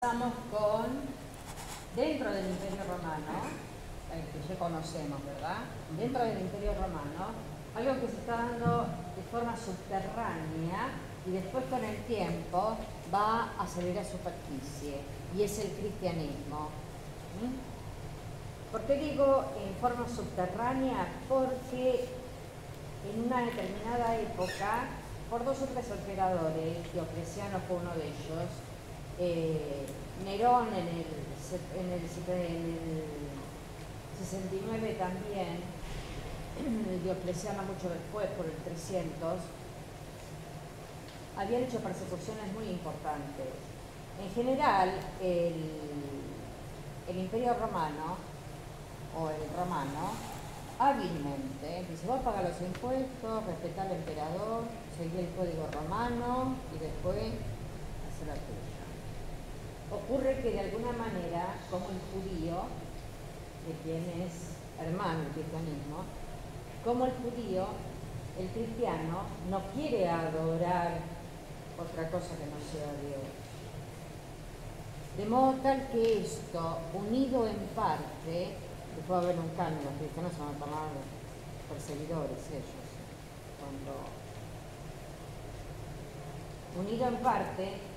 Empezamos con, dentro del Imperio Romano, que ya conocemos, ¿verdad? Dentro del Imperio Romano, algo que se está dando de forma subterránea y después con el tiempo va a salir a superficie, y es el cristianismo. ¿Por qué digo en forma subterránea? Porque en una determinada época, por dos o tres emperadores, Diocleciano fue uno de ellos, Nerón en el 69 también, Diocleciano mucho después, por el 300, habían hecho persecuciones muy importantes. En general, el Imperio Romano, o el romano, hábilmente dice: vos pagar los impuestos, respetar al emperador, seguir el código romano y después hacer la tuya. Ocurre que de alguna manera, como el judío, de quien es hermano el cristianismo, como el judío, el cristiano no quiere adorar otra cosa que no sea Dios. De modo tal que esto, unido en parte, que puede haber un cambio, los cristianos son llamados perseguidores ellos, unido en parte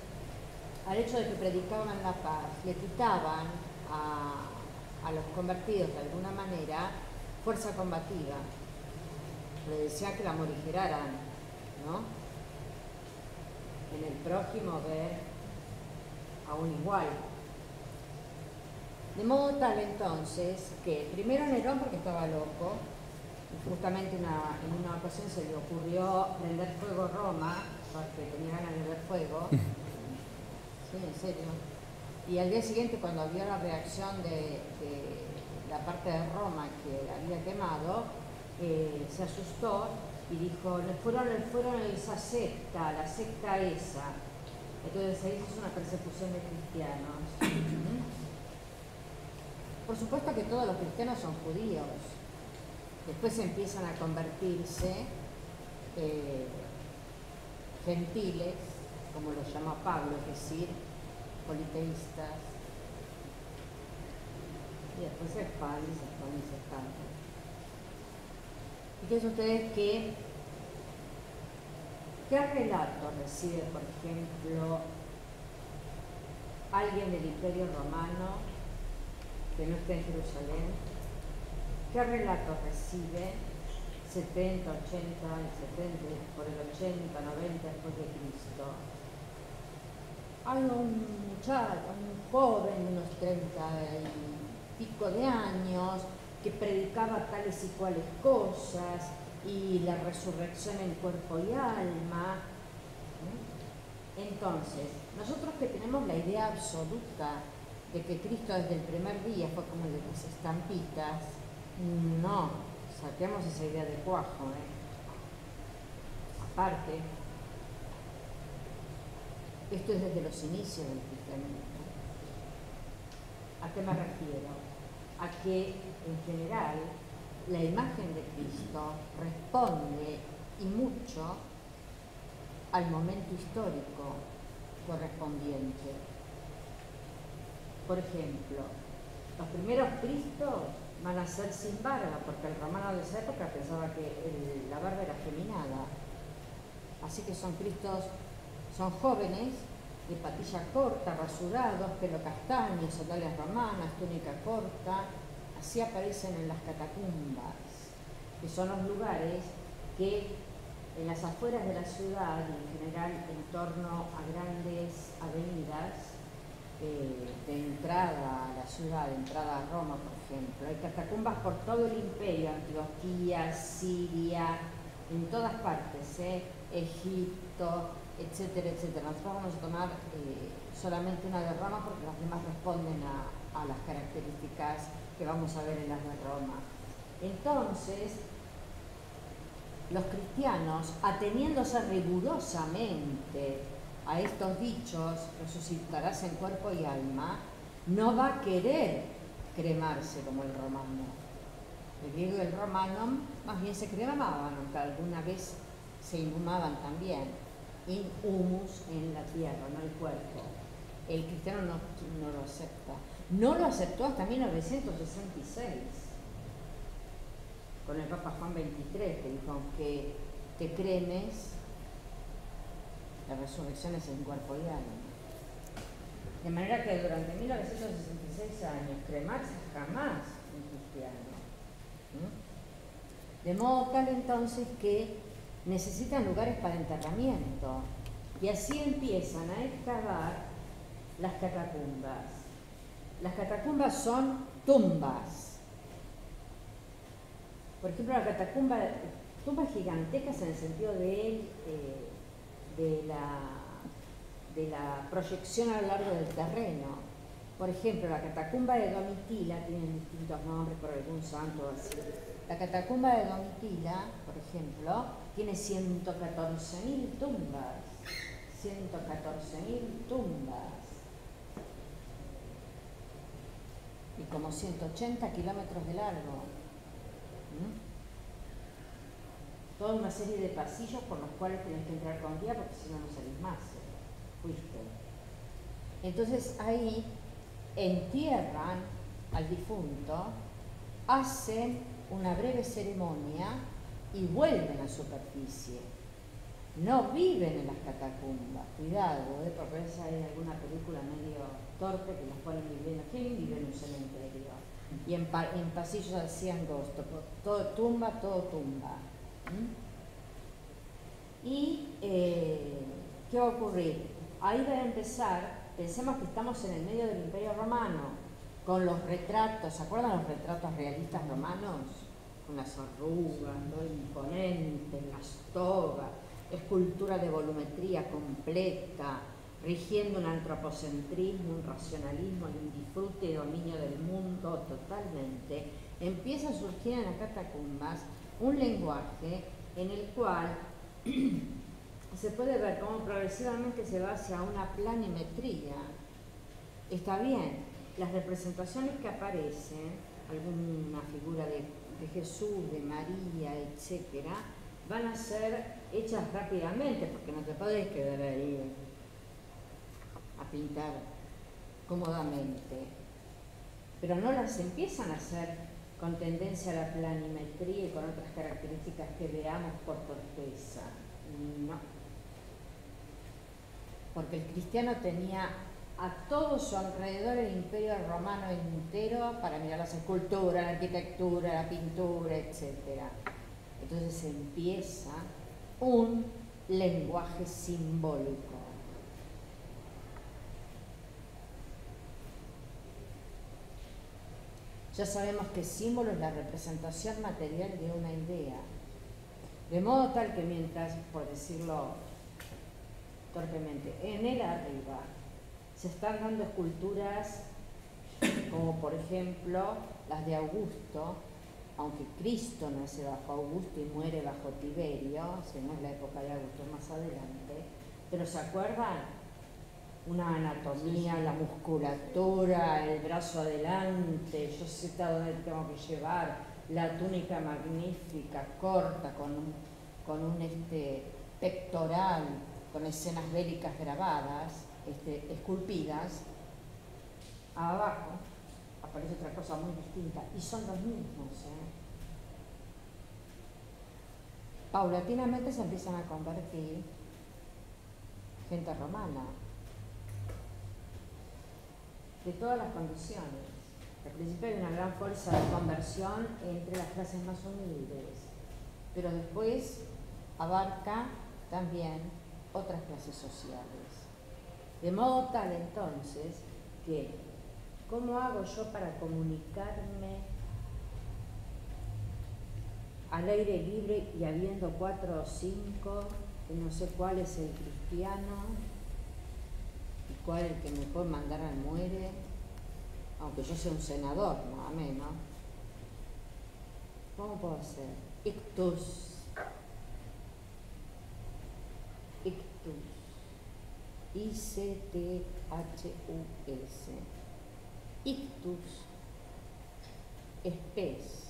al hecho de que predicaban la paz, le quitaban a los convertidos de alguna manera fuerza combativa, le decían que la morigeraran, ¿no? En el prójimo ver a un igual. De modo tal entonces que primero Nerón, porque estaba loco, y justamente en una ocasión se le ocurrió prender fuego Roma, porque tenía ganas de ver fuego. Sí, en serio. Y al día siguiente, cuando vio la reacción de la parte de Roma que había quemado, se asustó y dijo: fueron esa secta, la secta esa. Entonces ahí es una persecución de cristianos. Por supuesto que todos los cristianos son judíos. Después empiezan a convertirse gentiles, como lo llama Pablo, es decir, politeístas. Y después se expanden. Fíjense ustedes que ¿qué relato recibe, por ejemplo, alguien del Imperio Romano que no está en Jerusalén? ¿Qué relato recibe 70, 80, 70, por el 80, 90 después de Cristo? Hay un muchacho, un joven de unos 30 y pico de años que predicaba tales y cuales cosas, y la resurrección en cuerpo y alma. Entonces, nosotros que tenemos la idea absoluta de que Cristo desde el primer día fue como el de las estampitas, no, saquemos esa idea de cuajo. Aparte, esto es desde los inicios del cristianismo. ¿A qué me refiero? A que, en general, la imagen de Cristo responde, y mucho, al momento histórico correspondiente. Por ejemplo, los primeros Cristos van a ser sin barba, porque el romano de esa época pensaba que la barba era afeminada. Así que son Cristos, son jóvenes, de patilla corta, rasurados, pelo castaño, sandalias romanas, túnica corta. Así aparecen en las catacumbas, que son los lugares que en las afueras de la ciudad, y en general en torno a grandes avenidas de entrada a la ciudad, de entrada a Roma, por ejemplo, hay catacumbas por todo el imperio, Antioquía, Siria, en todas partes, Egipto, etcétera, etcétera. Nosotros vamos a tomar solamente una de Roma porque las demás responden a las características que vamos a ver en las de Roma. Entonces, los cristianos, ateniéndose rigurosamente a estos dichos, resucitarás en cuerpo y alma, no va a querer cremarse como el romano. El griego y el romano más bien se cremaban, aunque alguna vez se inhumaban también, in humus, en la tierra, no el cuerpo. el cristiano no lo acepta. No lo aceptó hasta 1966, con el Papa Juan XXIII, que dijo, aunque te cremes, la resurrección es en cuerpo y alma. De manera que durante 1966 años, cremarse jamás un cristiano. De modo tal entonces que necesitan lugares para enterramiento. Y así empiezan a excavar las catacumbas. Las catacumbas son tumbas. Por ejemplo, la catacumba, tumbas gigantescas en el sentido de la proyección a lo largo del terreno. Por ejemplo, la catacumba de Domitila, tienen distintos nombres por algún santo así. La catacumba de Domitila, por ejemplo, tiene 114.000 tumbas. 114.000 tumbas. Y como 180 kilómetros de largo. Toda una serie de pasillos por los cuales tenés que entrar con guía porque si no, no salís más. Fuiste. Entonces ahí entierran al difunto, hacen una breve ceremonia y vuelven a superficie. No viven en las catacumbas, cuidado, porque a veces hay alguna película medio torpe que los ponen viviendo. ¿Quién vive en un cementerio? Y en pasillos así angostos, todo tumba. Y ¿qué va a ocurrir? Ahí va a empezar, pensemos que estamos en el medio del Imperio Romano, con los retratos, ¿se acuerdan los retratos realistas romanos? Con las arrugas, todo imponente, las togas, escultura de volumetría completa, rigiendo un antropocentrismo, un racionalismo y un disfrute y dominio del mundo totalmente. Empieza a surgir en las catacumbas un lenguaje en el cual se puede ver cómo progresivamente se va hacia una planimetría. Está bien, las representaciones que aparecen, alguna figura de Jesús, de María, etcétera, van a ser hechas rápidamente, porque no te podés quedar ahí a pintar cómodamente. Pero no las empiezan a hacer con tendencia a la planimetría y con otras características que veamos por torpeza. No. Porque el cristiano tenía a todo su alrededor el imperio romano entero para mirar las esculturas, la arquitectura, la pintura, etc. Entonces empieza un lenguaje simbólico. Ya sabemos que símbolo es la representación material de una idea. De modo tal que mientras, por decirlo torpemente, en el arriba se están dando esculturas como por ejemplo las de Augusto, aunque Cristo nace bajo Augusto y muere bajo Tiberio, si no es la época de Augusto, más adelante, pero ¿se acuerdan? Una anatomía, la musculatura, el brazo adelante, yo sé hasta dónde tengo que llevar, la túnica magnífica, corta, con un pectoral, con escenas bélicas grabadas, esculpidas. Abajo aparece otra cosa muy distinta, y son los mismos. Paulatinamente se empiezan a convertir gente romana, de todas las condiciones. Al principio hay una gran fuerza de conversión entre las clases más humildes, pero después abarca también otras clases sociales. De modo tal entonces que, ¿cómo hago yo para comunicarme al aire libre y habiendo 4 o 5, que no sé cuál es el cristiano y cuál es el que me puede mandar al muere, aunque yo sea un senador, nada menos? ¿Cómo puedo hacer? Ictus. I-C-T-H-U-S. Ictus es pez.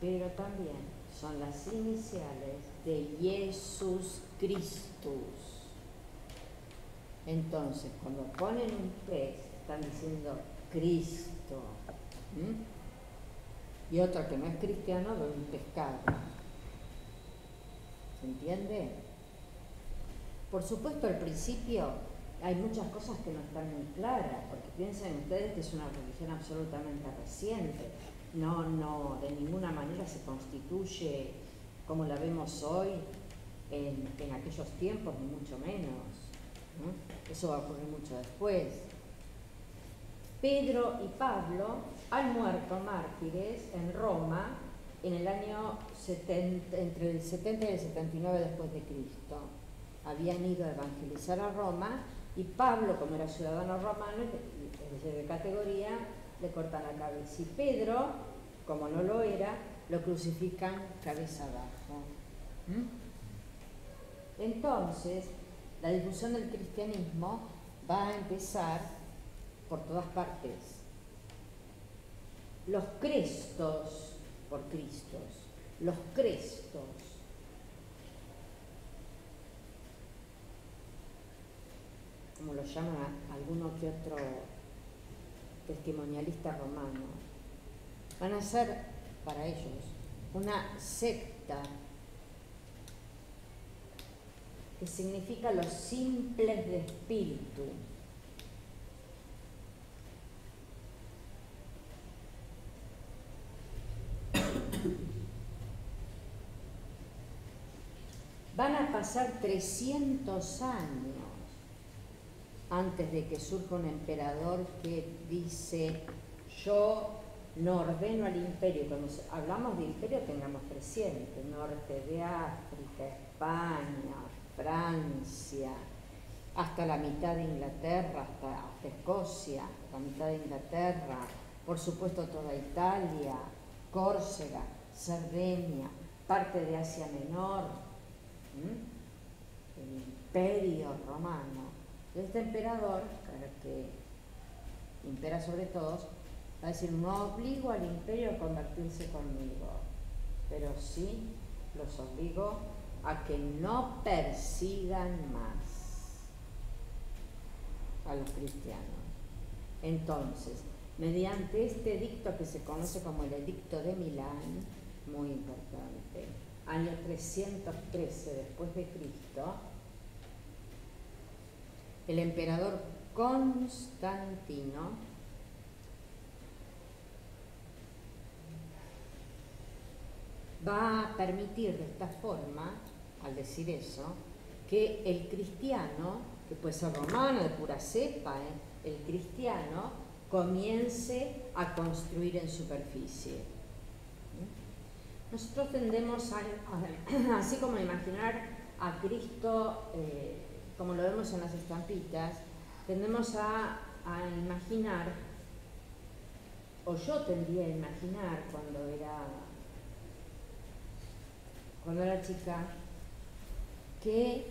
Pero también son las iniciales de Jesús Christus. Entonces, cuando ponen un pez, están diciendo Cristo. Y otro que no es cristiano ve un pescado. ¿Se entiende? Por supuesto, al principio hay muchas cosas que no están muy claras, porque piensen ustedes que es una religión absolutamente reciente. No, de ninguna manera se constituye como la vemos hoy en aquellos tiempos, ni mucho menos. Eso va a ocurrir mucho después. Pedro y Pablo han muerto mártires en Roma en el año 70, entre el 70 y el 79 después de Cristo. Habían ido a evangelizar a Roma y Pablo, como era ciudadano romano, es de categoría, le cortan la cabeza. Y Pedro, como no lo era, lo crucifican cabeza abajo. Entonces, la difusión del cristianismo va a empezar por todas partes. Los crestos por Cristos, los crestos. Como lo llama alguno que otro testimonialista romano, van a ser para ellos una secta, que significa los simples de espíritu. Van a pasar 300 años antes de que surja un emperador que dice: yo no ordeno al imperio. Cuando hablamos de imperio, tengamos presente norte de África, España, Francia, hasta la mitad de Inglaterra, hasta Escocia, la mitad de Inglaterra, por supuesto toda Italia, Córcega, Cerdeña, parte de Asia Menor, el imperio romano. Este emperador, que impera sobre todos, va a decir: no obligo al imperio a convertirse conmigo, pero sí los obligo a que no persigan más a los cristianos. Entonces, mediante este edicto que se conoce como el Edicto de Milán, muy importante, año 313 después de Cristo, el emperador Constantino va a permitir de esta forma, al decir eso, que el cristiano, que puede ser romano, de pura cepa, el cristiano comience a construir en superficie. Nosotros tendemos a así como a imaginar a Cristo, como lo vemos en las estampitas, tendemos a imaginar, o yo tendría a imaginar cuando era chica, que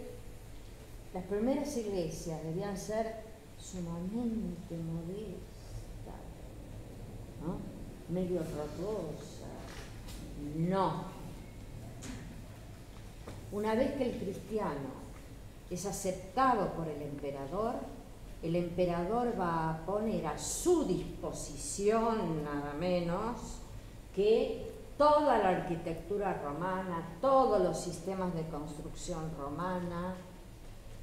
las primeras iglesias debían ser sumamente modestas, ¿no? Medio rotosas. No. Una vez que el cristiano es aceptado por el emperador va a poner a su disposición nada menos que toda la arquitectura romana, todos los sistemas de construcción romana,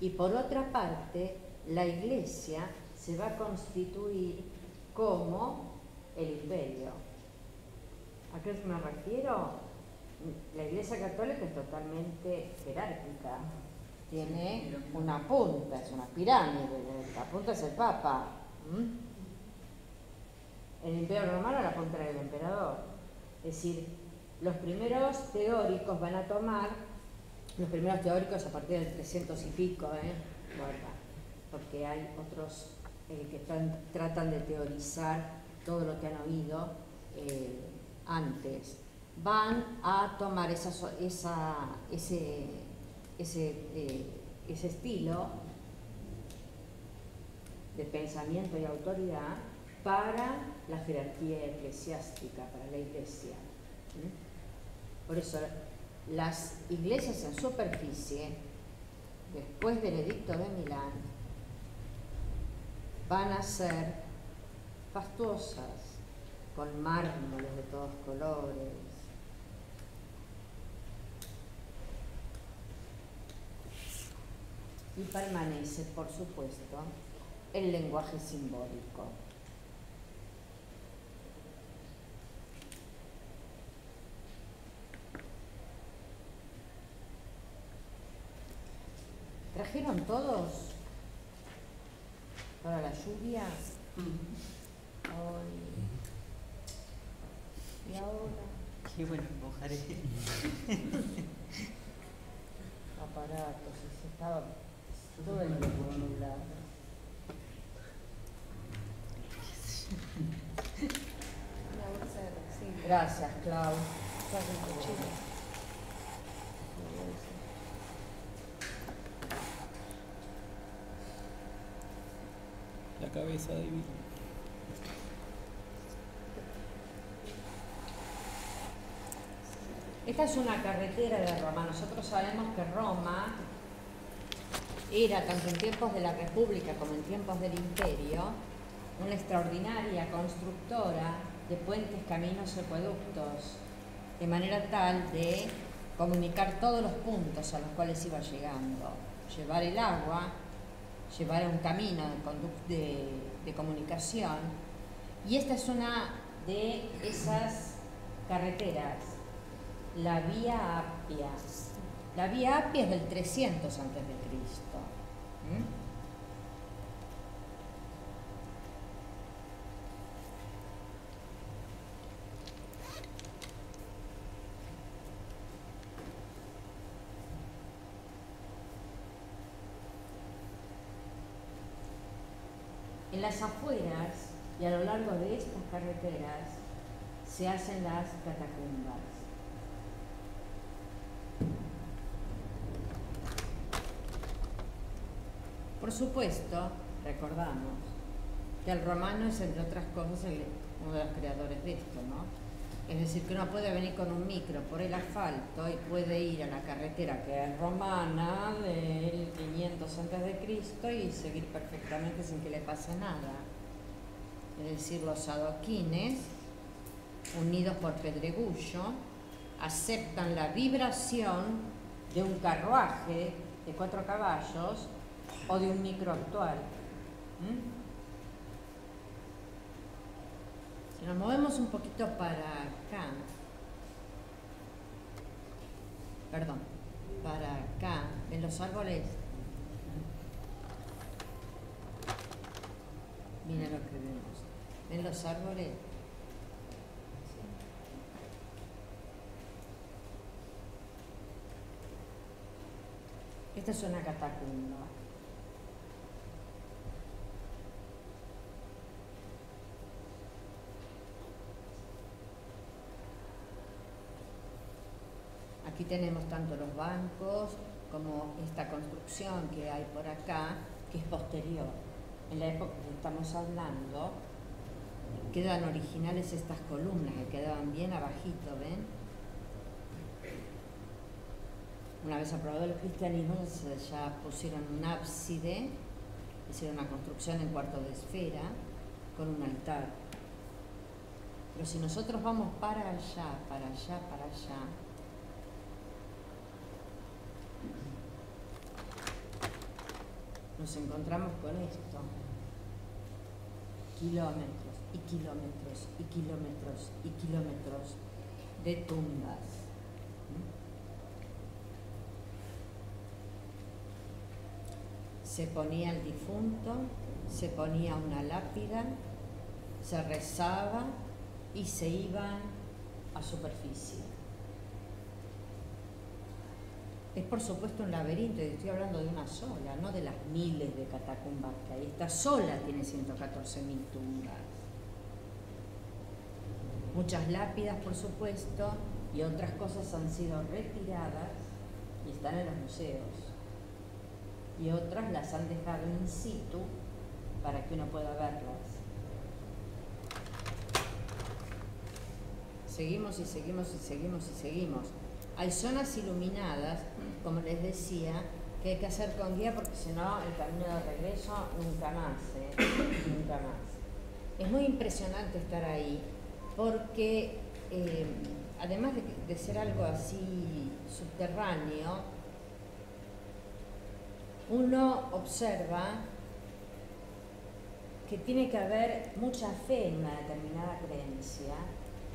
y por otra parte la iglesia se va a constituir como el imperio. ¿A qué me refiero? La iglesia católica es totalmente jerárquica. Tiene una punta, es una pirámide, la punta es el Papa. El imperio romano la punta era el emperador. Es decir, los primeros teóricos van a tomar, los primeros teóricos a partir del 300 y pico, guarda, porque hay otros que tratan de teorizar todo lo que han oído antes, van a tomar ese estilo de pensamiento y autoridad para la jerarquía eclesiástica, para la iglesia. Por eso las iglesias en superficie, después del Edicto de Milán, van a ser fastuosas, con mármoles de todos colores. Y permanece, por supuesto, el lenguaje simbólico. ¿Trajeron todos para la lluvia? Hoy. ¿Y ahora? Qué bueno, mojaré. Aparatos, se estaba todo el tiempo nublado. Una bolsa de rosita. Gracias, Clau. La cabeza divina. Esta es una carretera de Roma. Nosotros sabemos que Roma era, tanto en tiempos de la República como en tiempos del Imperio, una extraordinaria constructora de puentes, caminos y acueductos, de manera tal de comunicar todos los puntos a los cuales iba llegando. Llevar el agua, llevar un camino de comunicación. Y esta es una de esas carreteras, la Vía Appia. La Vía Appia es del 300 a.C. En las afueras y a lo largo de estas carreteras se hacen las catacumbas. Por supuesto, recordamos que el romano es, entre otras cosas, uno de los creadores de esto, ¿no? Es decir, que uno puede venir con un micro por el asfalto y puede ir a la carretera que es romana del 500 a.C. y seguir perfectamente sin que le pase nada. Es decir, los adoquines, unidos por pedregullo, aceptan la vibración de un carruaje de 4 caballos o de un micro actual. Si nos movemos un poquito para acá, para acá, en los árboles, miren lo que vemos. ¿Ven los árboles? Esta es una catacumba. Aquí tenemos tanto los bancos como esta construcción que hay por acá, que es posterior. En la época que estamos hablando, quedan originales estas columnas que quedaban bien abajito, ¿ven? Una vez aprobado el cristianismo, ya pusieron un ábside, hicieron una construcción en cuarto de esfera con un altar. Pero si nosotros vamos para allá, para allá, para allá, nos encontramos con esto. Kilómetros y kilómetros y kilómetros y kilómetros de tumbas. Se ponía el difunto, se ponía una lápida, se rezaba y se iban a superficie. Es por supuesto un laberinto, y estoy hablando de una sola, no de las miles de catacumbas que hay. Esta sola tiene 114.000 tumbas. Muchas lápidas, por supuesto, y otras cosas han sido retiradas y están en los museos. Y otras las han dejado in situ para que uno pueda verlas. seguimos y seguimos y seguimos y seguimos. Hay zonas iluminadas, como les decía, que hay que hacer con guía porque si no el camino de regreso nunca más, nunca más. Es muy impresionante estar ahí porque además de ser algo así subterráneo, uno observa que tiene que haber mucha fe en una determinada creencia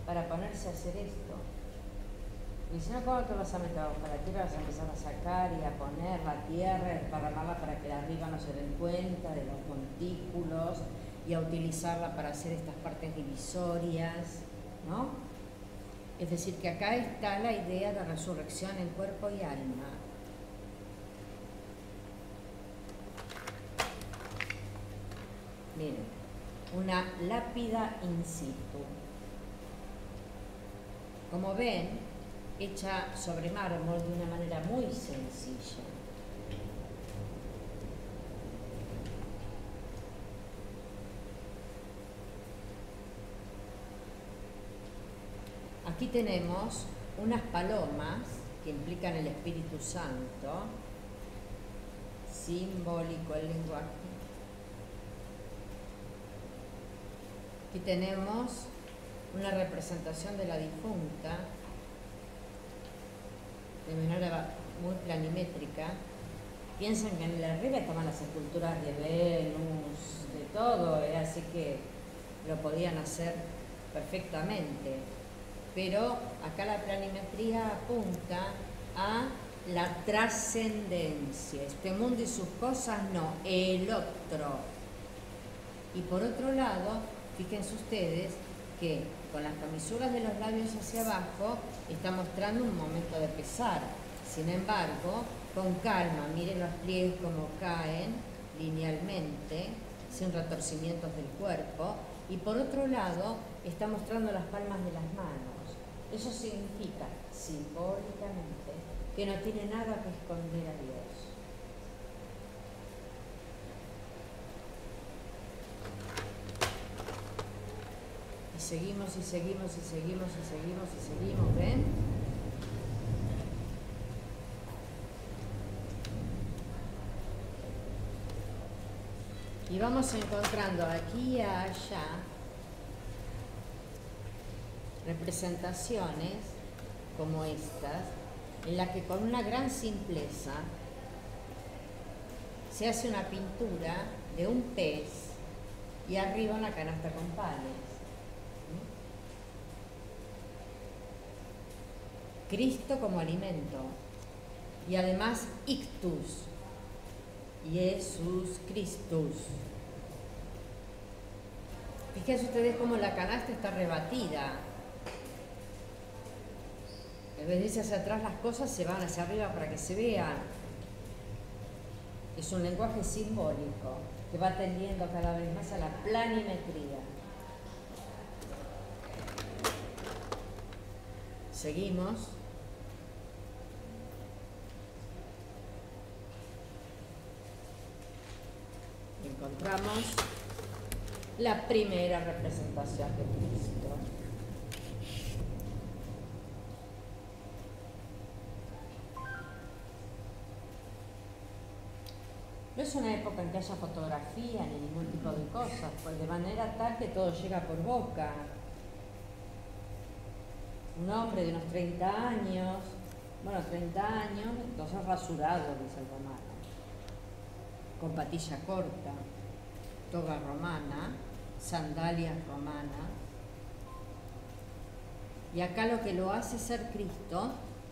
para ponerse a hacer esto. Y si no, ¿cómo te vas a meter abajo la tierra? Vas a empezar a sacar y a poner la tierra, desparramarla para que de arriba no se den cuenta de los montículos y a utilizarla para hacer estas partes divisorias, ¿no? Es decir, que acá está la idea de resurrección en cuerpo y alma. Miren, una lápida in situ. Como ven, hecha sobre mármol de una manera muy sencilla. Aquí tenemos unas palomas que implican el Espíritu Santo, simbólico el lenguaje. Aquí tenemos una representación de la difunta de manera muy planimétrica. Piensan que en el arriba estaban las esculturas de Venus, de todo, así que lo podían hacer perfectamente. Pero acá la planimetría apunta a la trascendencia. Este mundo y sus cosas no, el otro. Y por otro lado, fíjense ustedes que con las comisuras de los labios hacia abajo está mostrando un momento de pesar. Sin embargo, con calma, miren los pliegues como caen linealmente, sin retorcimientos del cuerpo. Y por otro lado, está mostrando las palmas de las manos. Eso significa, simbólicamente, que no tiene nada que esconder a Dios. Y seguimos y seguimos y seguimos y seguimos y seguimos, ¿ven? Y vamos encontrando aquí y allá representaciones como estas, en las que con una gran simpleza se hace una pintura de un pez y arriba una canasta con panes. Cristo como alimento y además ictus, Jesús Christus. Fíjense ustedes cómo la canasta está rebatida. En vez de irse hacia atrás, las cosas se van hacia arriba para que se vean. Es un lenguaje simbólico que va tendiendo cada vez más a la planimetría. Seguimos. Encontramos la primera representación de Cristo. No es una época en que haya fotografía ni ningún tipo de cosas, pues de manera tal que todo llega por boca. Un hombre de unos 30 años, entonces rasurado, dice el romano, con patilla corta, toga romana, sandalias romanas. Y acá lo que lo hace ser Cristo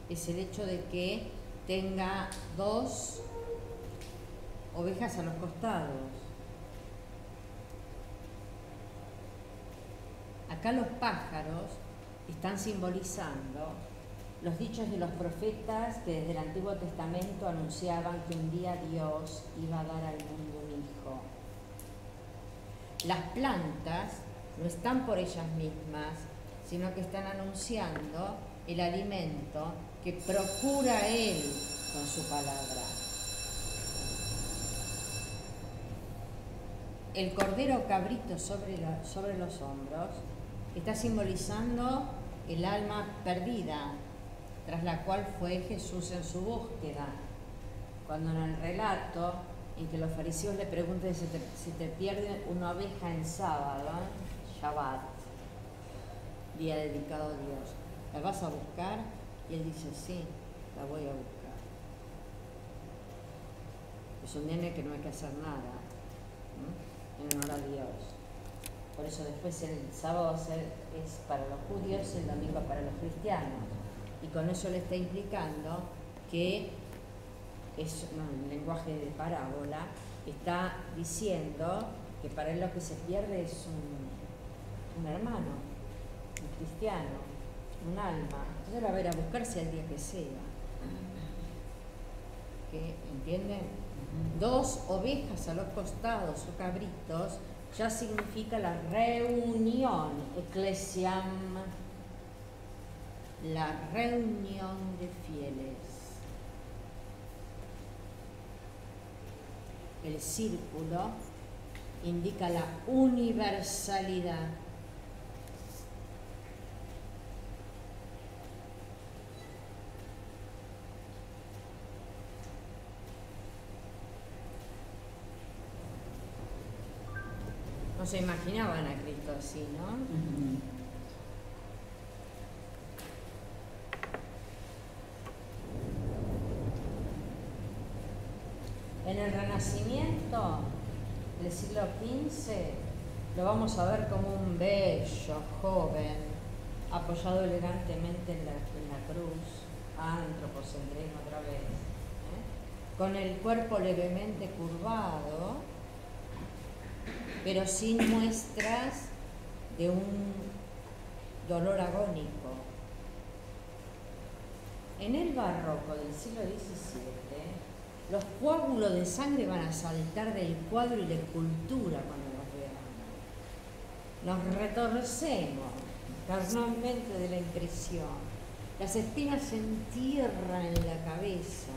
es el hecho de que tenga dos ovejas a los costados. Acá los pájaros están simbolizando los dichos de los profetas que desde el Antiguo Testamento anunciaban que un día Dios iba a dar al mundo un hijo. Las plantas no están por ellas mismas, sino que están anunciando el alimento que procura Él con su palabra. El cordero cabrito sobre los hombros está simbolizando el alma perdida, tras la cual fue Jesús en su búsqueda. Cuando en el relato en que los fariseos le preguntan si te pierde una oveja en sábado, Shabbat, día dedicado a Dios, ¿la vas a buscar? Y él dice, sí, la voy a buscar. Es un día en el que no hay que hacer nada, ¿no? En honor a Dios. Por eso después el sábado es para los judíos, el domingo para los cristianos. Y con eso le está implicando que es un lenguaje de parábola, está diciendo que para él lo que se pierde es un hermano, un cristiano, un alma. Entonces la va a ir a buscarse al día que sea. ¿Qué? ¿Entienden? 2 ovejas a los costados o cabritos ya significa la reunión, ecclesiam, la reunión de fieles. El círculo indica la universalidad. No se imaginaban a Cristo así, ¿no? En el Renacimiento del siglo XV lo vamos a ver como un bello joven apoyado elegantemente en la cruz, antropocentrismo otra vez, con el cuerpo levemente curvado, pero sin muestras de un dolor agónico. En el barroco del siglo XVII, los coágulos de sangre van a saltar del cuadro y la escultura cuando los veamos. Nos retorcemos carnalmente de la impresión. Las espinas se entierran en la cabeza.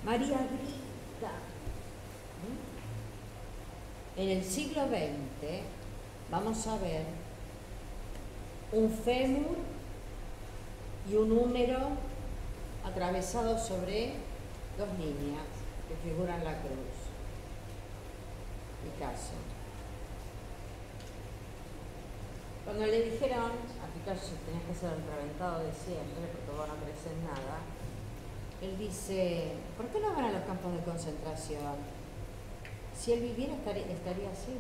María grita. En el siglo XX vamos a ver un fémur y un húmero atravesados sobre 2 niñas que figuran la cruz. Picasso. Cuando le dijeron a Picasso que tenía que ser el reventado de siempre porque vos no crees en nada, él dice, ¿por qué no van a los campos de concentración? Si él viviera estaría así.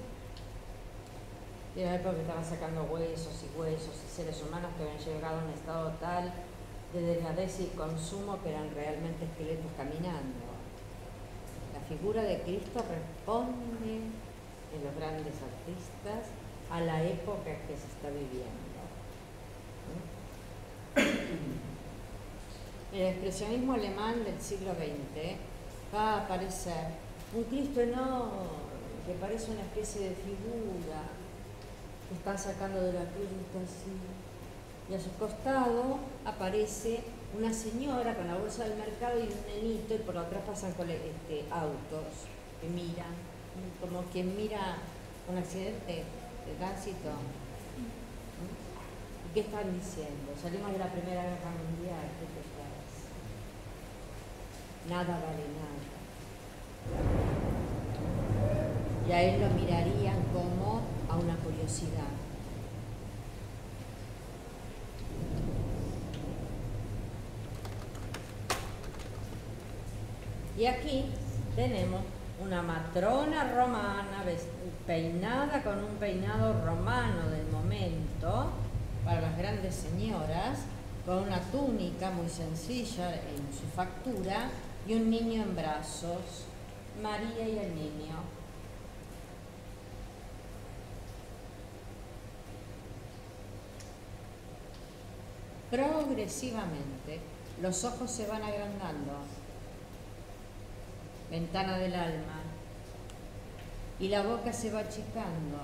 Y era la época que estaba sacando huesos y seres humanos que habían llegado a un estado tal de degradez y consumo que eran realmente esqueletos caminando. La figura de Cristo responde en los grandes artistas a la época que se está viviendo. En el expresionismo alemán del siglo XX va a aparecer un Cristo enorme que parece una especie de figura que están sacando de la cruz y está así. Y a su costado aparece una señora con la bolsa del mercado y un nenito, y por atrás pasan autos que miran, como quien mira un accidente de tránsito. ¿Y qué están diciendo? Salimos de la Primera Guerra Mundial, ¿qué te parece? Nada vale nada. Y a él lo mirarían como a una curiosidad. Y aquí tenemos una matrona romana peinada con un peinado romano del momento para las grandes señoras, con una túnica muy sencilla en su factura y un niño en brazos, María y el niño. Progresivamente los ojos se van agrandando, ventana del alma, y la boca se va achicando,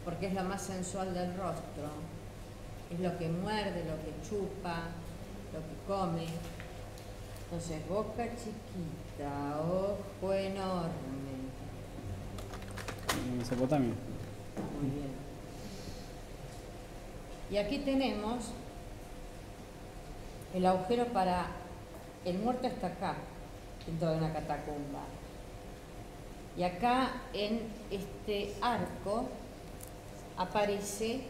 porque es lo más sensual del rostro, es lo que muerde, lo que chupa, lo que come. Entonces, boca chiquita, ojo enorme. En Mesopotamia. Muy bien. Y aquí tenemos el agujero para... El muerto está acá, dentro de una catacumba. Y acá en este arco aparece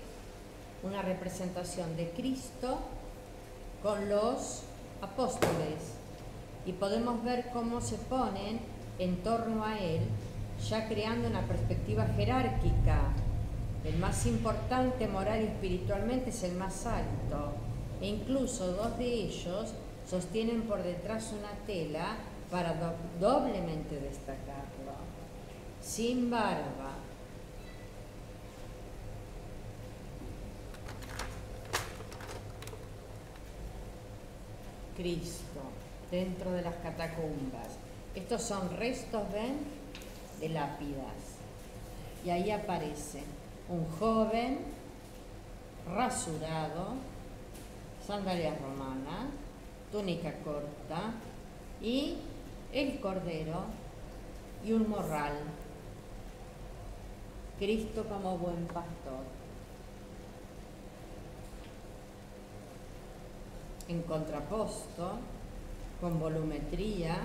una representación de Cristo con los apóstoles. Y podemos ver cómo se ponen en torno a él, ya creando una perspectiva jerárquica. El más importante moral y espiritualmente es el más alto. E incluso dos de ellos sostienen por detrás una tela para doblemente destacarlo. Sin barba. Cristo, dentro de las catacumbas. Estos son restos, ¿ven?, de lápidas. Y ahí aparece un joven rasurado, sandalias romanas, túnica corta y el cordero y un morral. Cristo como buen pastor. En contraposto, con volumetría,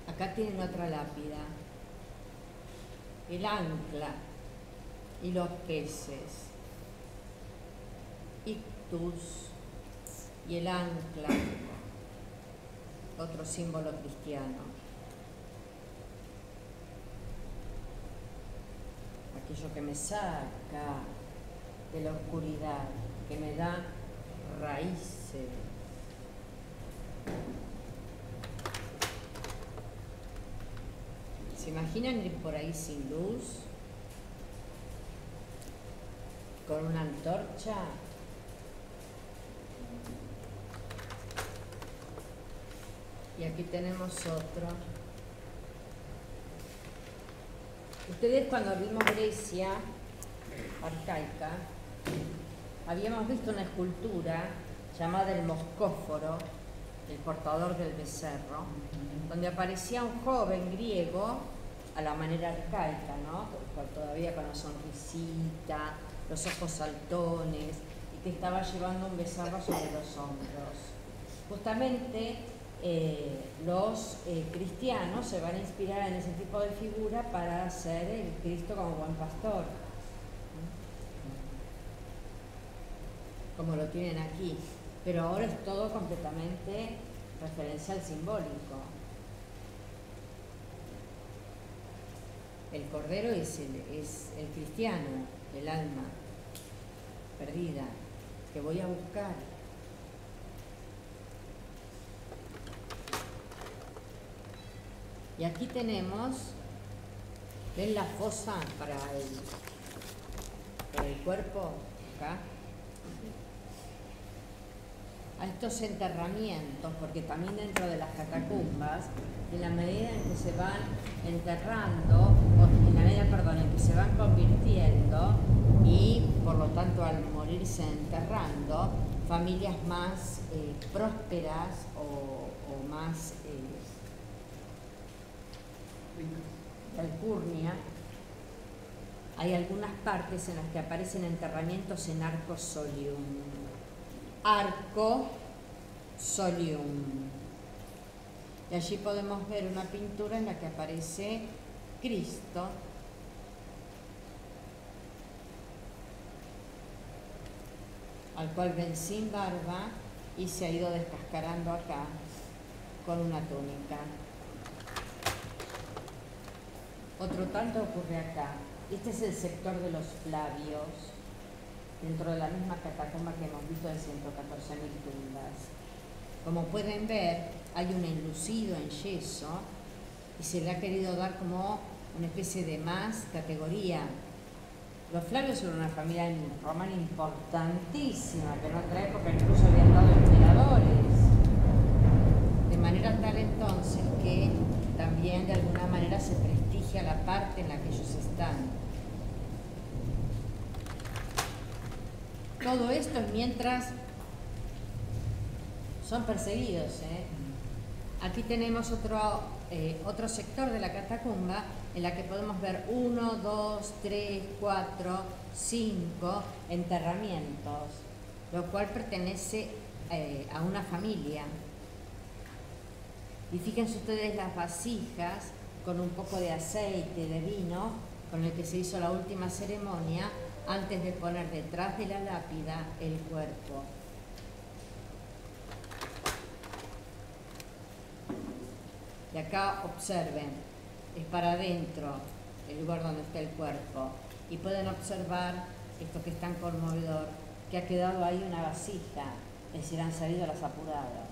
acá tienen otra lápida, el ancla y los peces, ictus y el ancla, otro símbolo cristiano. Aquello que me saca de la oscuridad, que me da raíces. ¿Se imaginan ir por ahí sin luz? Con una antorcha. Y aquí tenemos otro. Ustedes, cuando vimos Grecia arcaica, habíamos visto una escultura llamada el Moscóforo, el portador del becerro, donde aparecía un joven griego a la manera arcaica, ¿no? Todavía con la sonrisita, los ojos saltones, y que estaba llevando un becerro sobre los hombros. Justamente los cristianos se van a inspirar en ese tipo de figura para hacer el Cristo como buen pastor, como lo tienen aquí, pero ahora es todo completamente referencial simbólico. El cordero es el cristiano, el alma perdida que voy a buscar. Y aquí tenemos, ¿ven la fosa para el cuerpo? Acá. A estos enterramientos, porque también dentro de las catacumbas, en la medida en que se van enterrando, en la medida, perdón, en que se van convirtiendo y por lo tanto al morirse enterrando, familias más prósperas o más de alcurnia, hay algunas partes en las que aparecen enterramientos en arco solium. Arco solium. Y allí podemos ver una pintura en la que aparece Cristo al cual ven sin barba y se ha ido descascarando acá con una túnica. Otro tanto ocurre acá. Este es el sector de los Flavios, dentro de la misma catacumba que hemos visto de 114.000 tumbas. Como pueden ver, hay un enlucido en yeso y se le ha querido dar como una especie de más categoría. Los Flavios eran una familia romana importantísima, que en otra época incluso habían dado emperadores. De manera tal entonces que también de alguna manera se prestigia la parte en la que ellos están. Todo esto es mientras son perseguidos, Aquí tenemos otro sector de la catacumba en la que podemos ver 1, 2, 3, 4, 5 enterramientos, lo cual pertenece a una familia. Y fíjense ustedes las vasijas con un poco de aceite, de vino, con el que se hizo la última ceremonia antes de poner detrás de la lápida el cuerpo. Y acá observen, es para adentro el lugar donde está el cuerpo. Y pueden observar esto que es tan conmovedor, que ha quedado ahí una vasija, es decir, han salido las apuradas.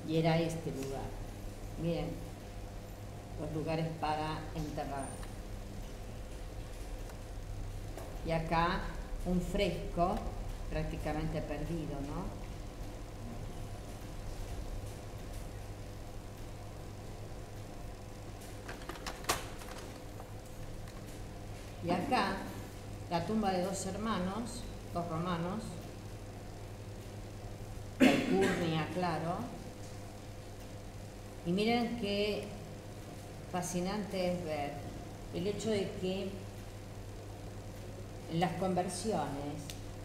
Y era este lugar. Miren, los lugares para enterrar. Y acá un fresco prácticamente perdido, ¿no? Y acá la tumba de dos hermanos, dos romanos, Calpurnia, claro. Y miren qué fascinante es ver el hecho de que en las conversiones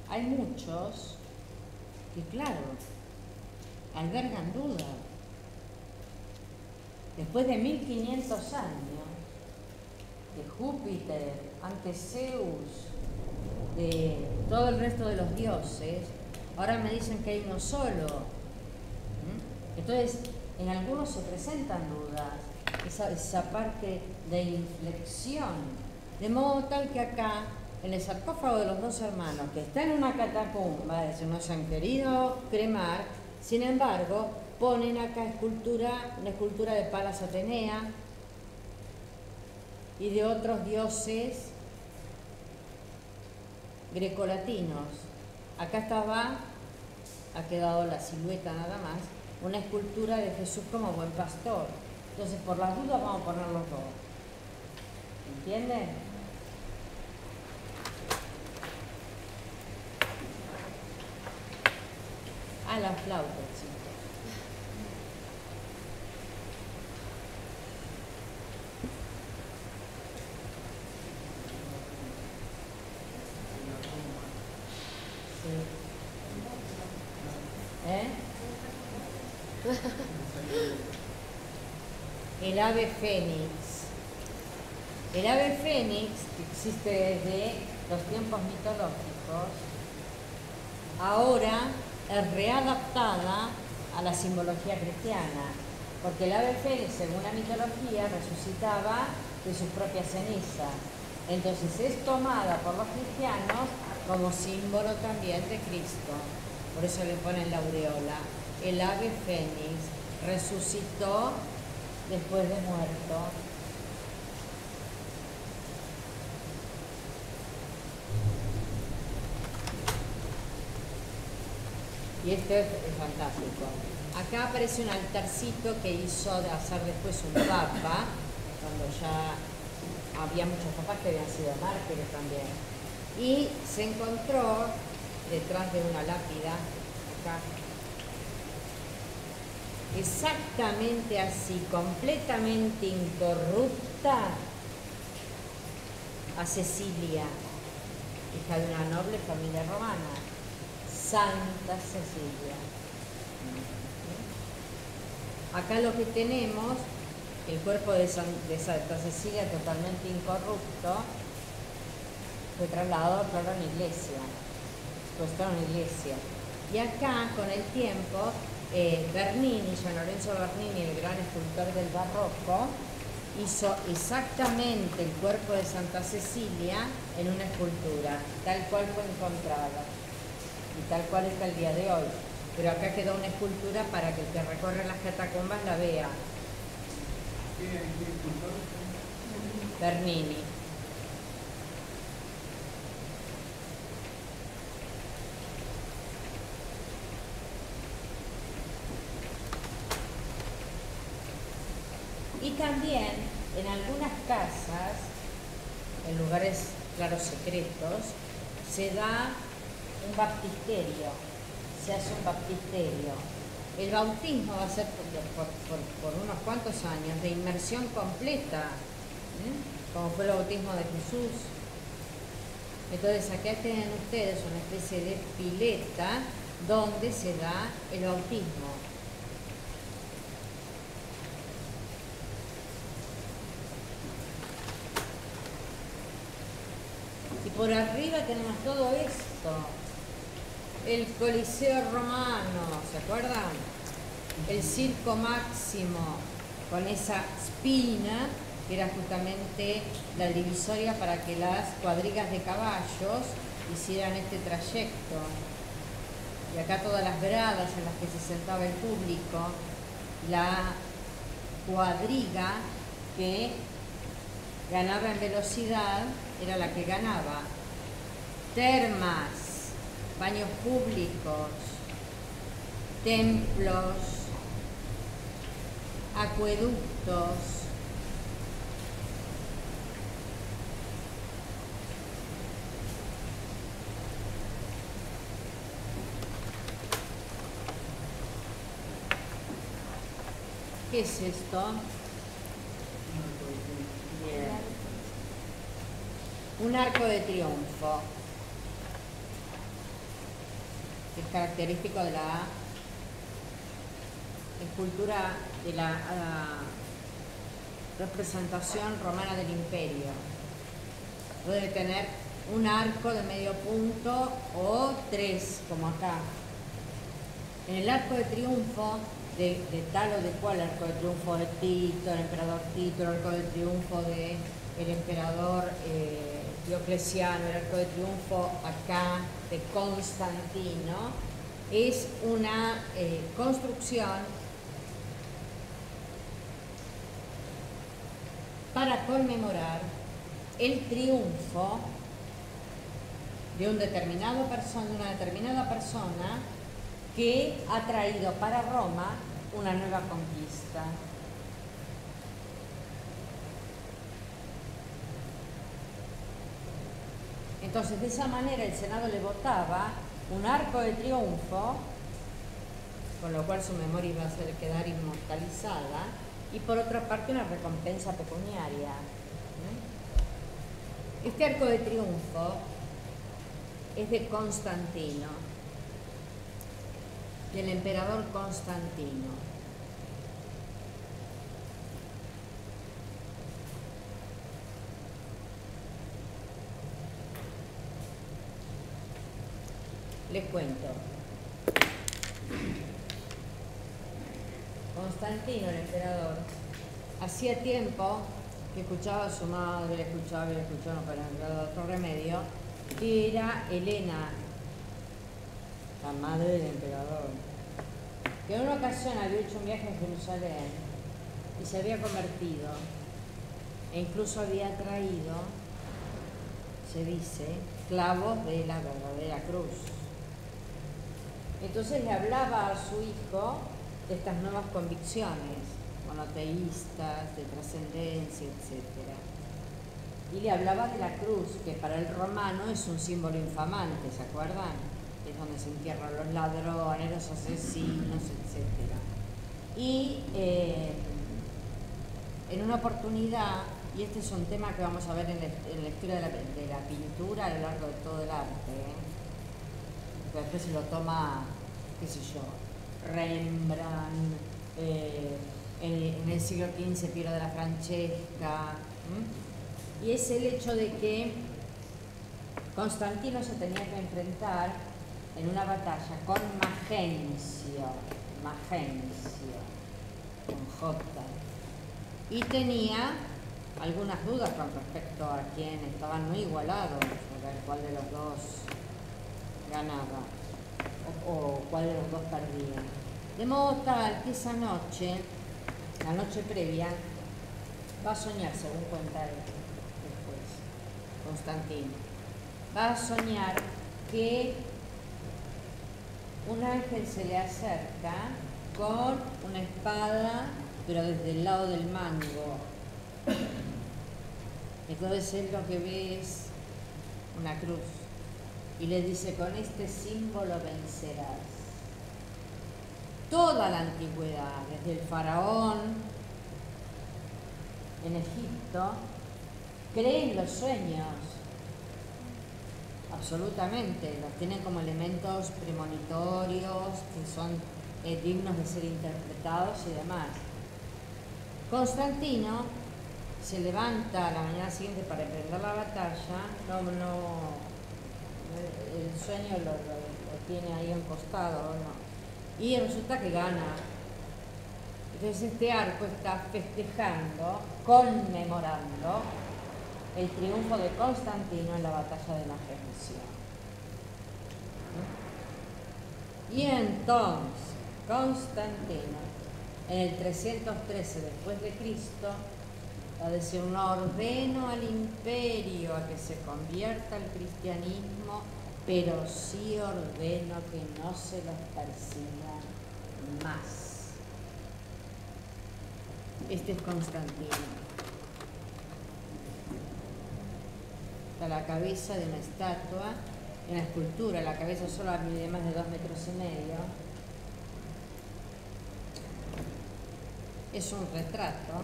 hay muchos que, claro, albergan dudas. Después de 1500 años de Júpiter, ante Zeus, de todo el resto de los dioses, ahora me dicen que hay uno solo. Entonces, en algunos se presentan dudas, esa parte de inflexión, de modo tal que acá, en el sarcófago de los dos hermanos, que está en una catacumba, es decir, no se han querido cremar, sin embargo, ponen acá una escultura de Palas Atenea y de otros dioses grecolatinos. Acá ha quedado la silueta nada más, una escultura de Jesús como buen pastor. Entonces, por las dudas vamos a poner los dos. ¿Entienden? Ah, la flauta, sí. El ave fénix. El ave fénix, que existe desde los tiempos mitológicos, ahora es readaptada a la simbología cristiana, porque el ave fénix, según la mitología, resucitaba de sus propias cenizas. Entonces es tomada por los cristianos como símbolo también de Cristo. Por eso le ponen la aureola. El ave fénix resucitó después de muerto. Y este es fantástico. Acá aparece un altarcito que hizo de hacer después un papa, cuando ya había muchos papas que habían sido mártires también. Y se encontró detrás de una lápida, acá, exactamente así, completamente incorrupta, a Cecilia, hija de una noble familia romana, Santa Cecilia. Acá lo que tenemos, el cuerpo de Santa Cecilia totalmente incorrupto, fue trasladado a una iglesia, puesto en una iglesia. Y acá, con el tiempo, Bernini, Gian Lorenzo Bernini, el gran escultor del barroco, hizo exactamente el cuerpo de Santa Cecilia en una escultura, tal cual fue encontrada y tal cual está el día de hoy. Pero acá quedó una escultura para que el que recorre las catacumbas la vea. ¿Qué escultor? Bernini. Y también en algunas casas, en lugares claros secretos, se da un baptisterio, se hace un baptisterio. El bautismo va a ser por unos cuantos años de inmersión completa, como fue el bautismo de Jesús. Entonces acá tienen ustedes una especie de pileta donde se da el bautismo. Y por arriba tenemos todo esto. El Coliseo Romano, ¿se acuerdan? El Circo Máximo, con esa spina, que era justamente la divisoria para que las cuadrigas de caballos hicieran este trayecto. Y acá todas las gradas en las que se sentaba el público, la cuadriga que ganaba en velocidad era la que ganaba. Termas, baños públicos, templos, acueductos. ¿Qué es esto? Bien. Un arco de triunfo. Es característico de la escultura de la representación romana del imperio. Puede tener un arco de medio punto o tres, como acá. En el arco de triunfo, de tal o de cual arco de triunfo de Tito, el emperador Tito, el arco de triunfo del emperador Diocleciano, el arco de triunfo acá de Constantino, es una construcción para conmemorar el triunfo de una determinada persona que ha traído para Roma una nueva conquista. Entonces, de esa manera el Senado le votaba un arco de triunfo, con lo cual su memoria iba a quedar inmortalizada, y por otra parte una recompensa pecuniaria. Este arco de triunfo es de Constantino, del emperador Constantino. Les cuento. Constantino, el emperador, hacía tiempo que escuchaba a su madre, le escuchaba, no para encontrar otro remedio, que era Helena, la madre del emperador, que en una ocasión había hecho un viaje a Jerusalén y se había convertido, e incluso había traído, se dice, clavos de la verdadera cruz. Entonces le hablaba a su hijo de estas nuevas convicciones monoteístas, de trascendencia, etc. Y le hablaba de la cruz, que para el romano es un símbolo infamante, ¿se acuerdan? Es donde se entierran los ladrones, los asesinos, etc. Y en una oportunidad, y este es un tema que vamos a ver en la historia de la pintura a lo largo de todo el arte, que después se lo toma, qué sé yo, Rembrandt, en el siglo XV Piero de la Francesca, y es el hecho de que Constantino se tenía que enfrentar en una batalla con Magencio, con J, y tenía algunas dudas con respecto a quién estaban muy igualados, a ver cuál de los dos ganaba o cuál de los dos perdía. De modo tal que esa noche, la noche previa, va a soñar, según cuenta él después, Constantino, va a soñar que un ángel se le acerca con una espada, pero desde el lado del mango. Entonces él lo que ve es una cruz, y le dice: con este símbolo vencerás. Toda la antigüedad, desde el faraón en Egipto, cree en los sueños, absolutamente, los tienen como elementos premonitorios que son dignos de ser interpretados y demás. Constantino se levanta a la mañana siguiente para emprender la batalla, el sueño lo tiene ahí encostado, y resulta que gana. Entonces este arco está festejando, conmemorando el triunfo de Constantino en la batalla de Magencio. Y entonces Constantino, en el 313 después de Cristo, va a decir: no ordeno al imperio a que se convierta al cristianismo, pero sí ordeno que no se los persiga más. Este es Constantino. Está la cabeza de una estatua, una escultura, la cabeza solo mide más de 2,5 metros. Es un retrato.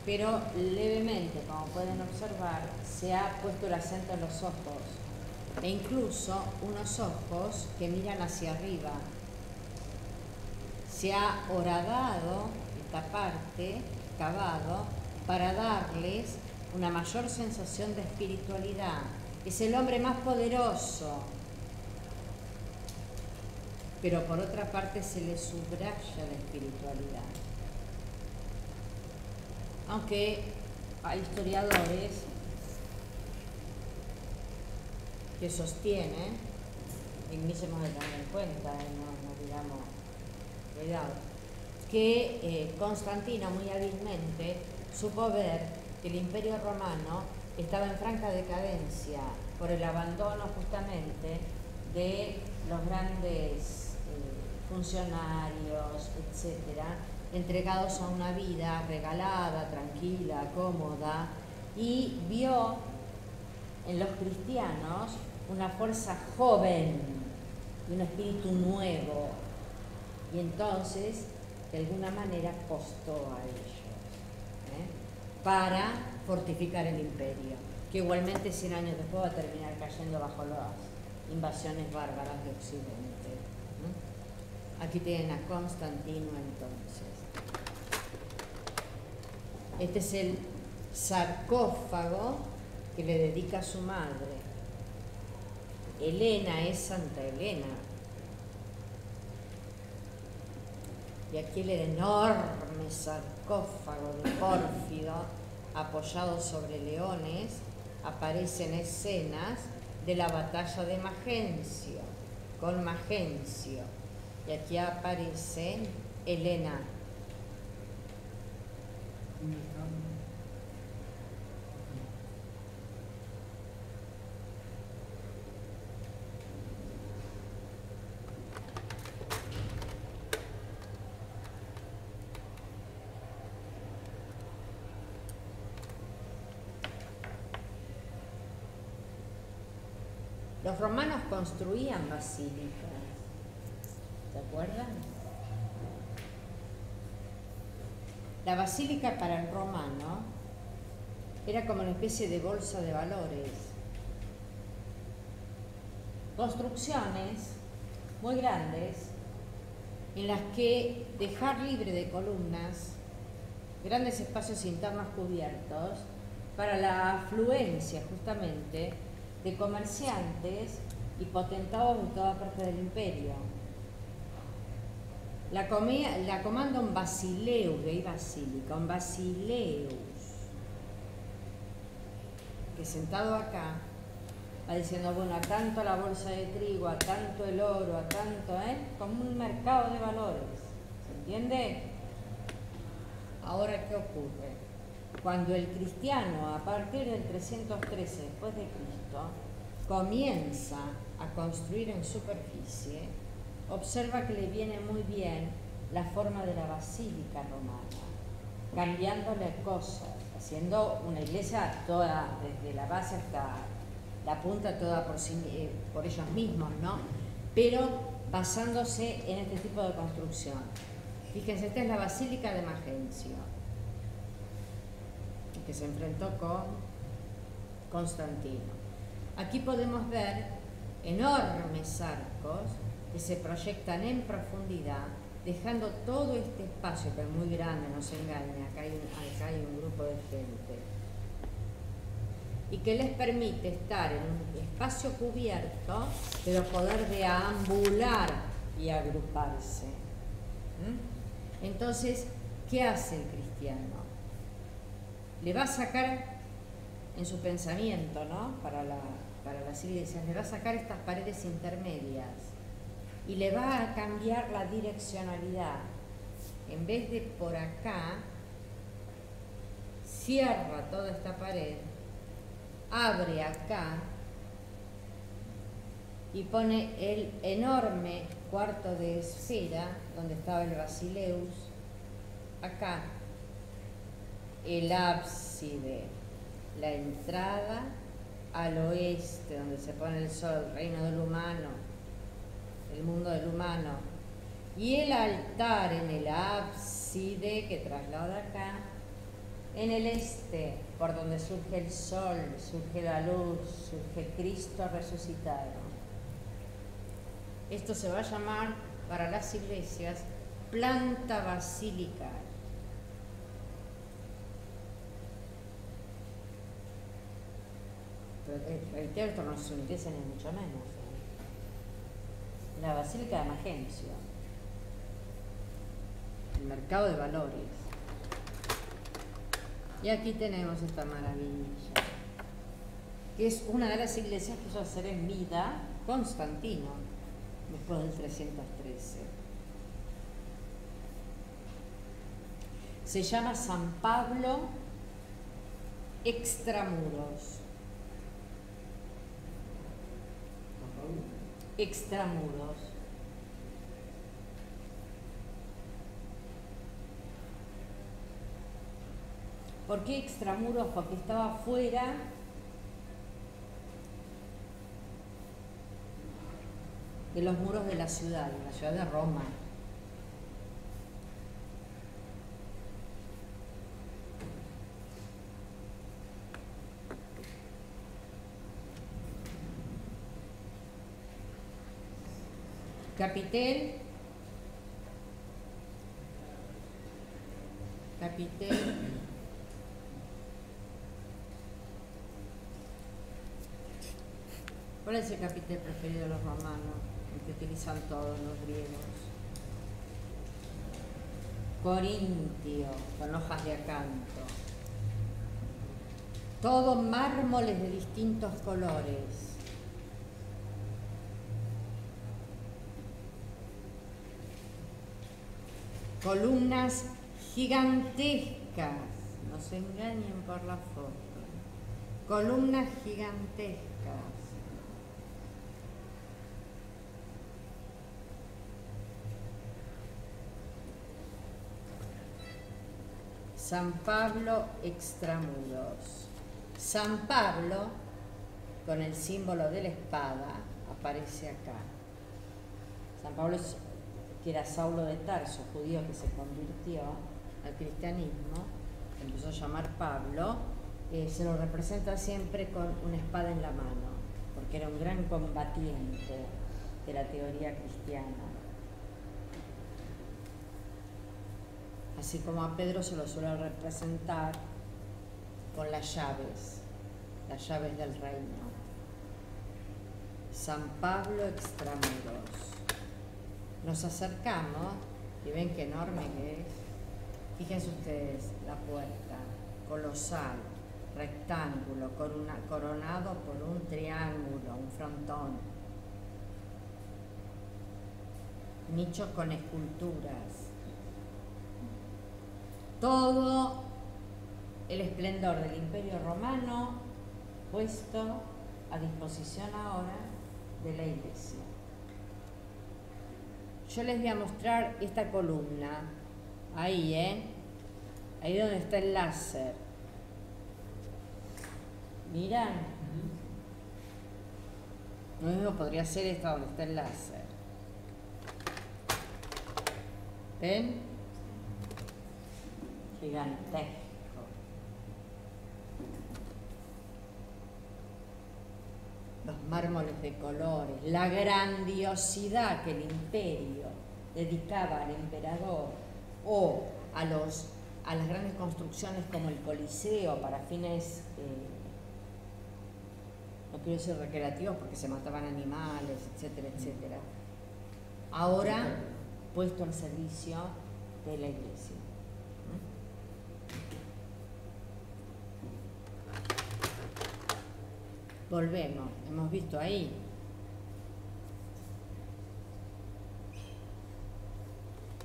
Pero levemente, como pueden observar, se ha puesto el acento en los ojos, e incluso unos ojos que miran hacia arriba. Se ha horadado esta parte, cavado, para darles una mayor sensación de espiritualidad. Es el hombre más poderoso, pero por otra parte se le subraya la espiritualidad. Aunque hay historiadores que sostienen, y ni se hemos de tener en cuenta, no digamos, cuidado, que Constantino muy hábilmente supo ver que el Imperio Romano estaba en franca decadencia por el abandono justamente de los grandes funcionarios, etcétera, entregados a una vida regalada, tranquila, cómoda, y vio en los cristianos una fuerza joven y un espíritu nuevo, y entonces de alguna manera apostó a ellos para fortificar el imperio, que igualmente 100 años después va a terminar cayendo bajo las invasiones bárbaras de Occidente. Aquí tienen a Constantino entonces. Este es el sarcófago que le dedica a su madre. Helena es Santa Helena. Y aquí el enorme sarcófago de Pórfido, apoyado sobre leones, aparecen escenas de la batalla de Magencio, con Magencio. Y aquí aparece Helena. ¿Dónde están? Los romanos construían basílicas, ¿se acuerdan? La basílica para el romano era como una especie de bolsa de valores. Construcciones muy grandes en las que dejar libre de columnas grandes espacios internos cubiertos para la afluencia justamente de comerciantes y potentados de toda parte del imperio. La comanda un basileus, de ahí basílica, un basileus, que sentado acá va diciendo: bueno, a tanto la bolsa de trigo, a tanto el oro, a tanto, como un mercado de valores. ¿Se entiende? Ahora, ¿qué ocurre? Cuando el cristiano, a partir del 313 después de Cristo, comienza a construir en superficie, observa que le viene muy bien la forma de la basílica romana. cambiándole cosas, haciendo una iglesia toda, desde la base hasta la punta, toda por ellos mismos, ¿no? Pero basándose en este tipo de construcción. Fíjense, esta es la Basílica de Magencio, que se enfrentó con Constantino. Aquí podemos ver enormes arcos que se proyectan en profundidad, dejando todo este espacio, que es muy grande, no se engaña, acá hay un grupo de gente, y que les permite estar en un espacio cubierto, pero poder deambular y agruparse. Entonces, ¿qué hace el cristiano? Le va a sacar en su pensamiento, ¿no? Para las iglesias, le va a sacar estas paredes intermedias y le va a cambiar la direccionalidad. En vez de por acá, cierra toda esta pared, abre acá y pone el enorme cuarto de esfera donde estaba el Basileus, acá, el ábside, la entrada al oeste, donde se pone el sol, el reino del humano, el mundo del humano, y el altar en el ábside que traslada acá, en el este, por donde surge el sol, surge la luz, surge Cristo resucitado. Esto se va a llamar para las iglesias planta basilical. Pero reitero, esto no es una iglesia ni mucho menos. La Basílica de Magencio, el mercado de valores. Y aquí tenemos esta maravilla, que es una de las iglesias que hizo hacer en vida Constantino, después del 313. Se llama San Pablo Extramuros. Extramuros. ¿Por qué extramuros? Porque estaba fuera de los muros de la ciudad de Roma. Capitel, ¿cuál es el capitel preferido de los romanos? El que utilizan todos los griegos. Corintio, con hojas de acanto. Todos mármoles de distintos colores. Columnas gigantescas, no se engañen por la foto. Columnas gigantescas. San Pablo Extramuros. San Pablo, con el símbolo de la espada, aparece acá. San Pablo que era Saulo de Tarso, judío que se convirtió al cristianismo, empezó a llamar Pablo, se lo representa siempre con una espada en la mano, porque era un gran combatiente de la teoría cristiana. Así como a Pedro se lo suele representar con las llaves del reino. San Pablo Extramuros. Nos acercamos y ven qué enorme que es. Fíjense ustedes, la puerta, colosal, rectángulo, coronado por un triángulo, un frontón. Nichos con esculturas. Todo el esplendor del Imperio Romano puesto a disposición ahora de la Iglesia. Yo les voy a mostrar esta columna, ahí Ahí donde está el láser. Miran. Lo mismo podría ser esta donde está el láser. ¿Ven? Gigantesco. Los mármoles de colores, la grandiosidad que el imperio dedicaba al emperador o a las grandes construcciones como el Coliseo para fines, no quiero decir recreativos porque se mataban animales, etcétera, etcétera. Ahora puesto al servicio de la iglesia. Volvemos, hemos visto ahí.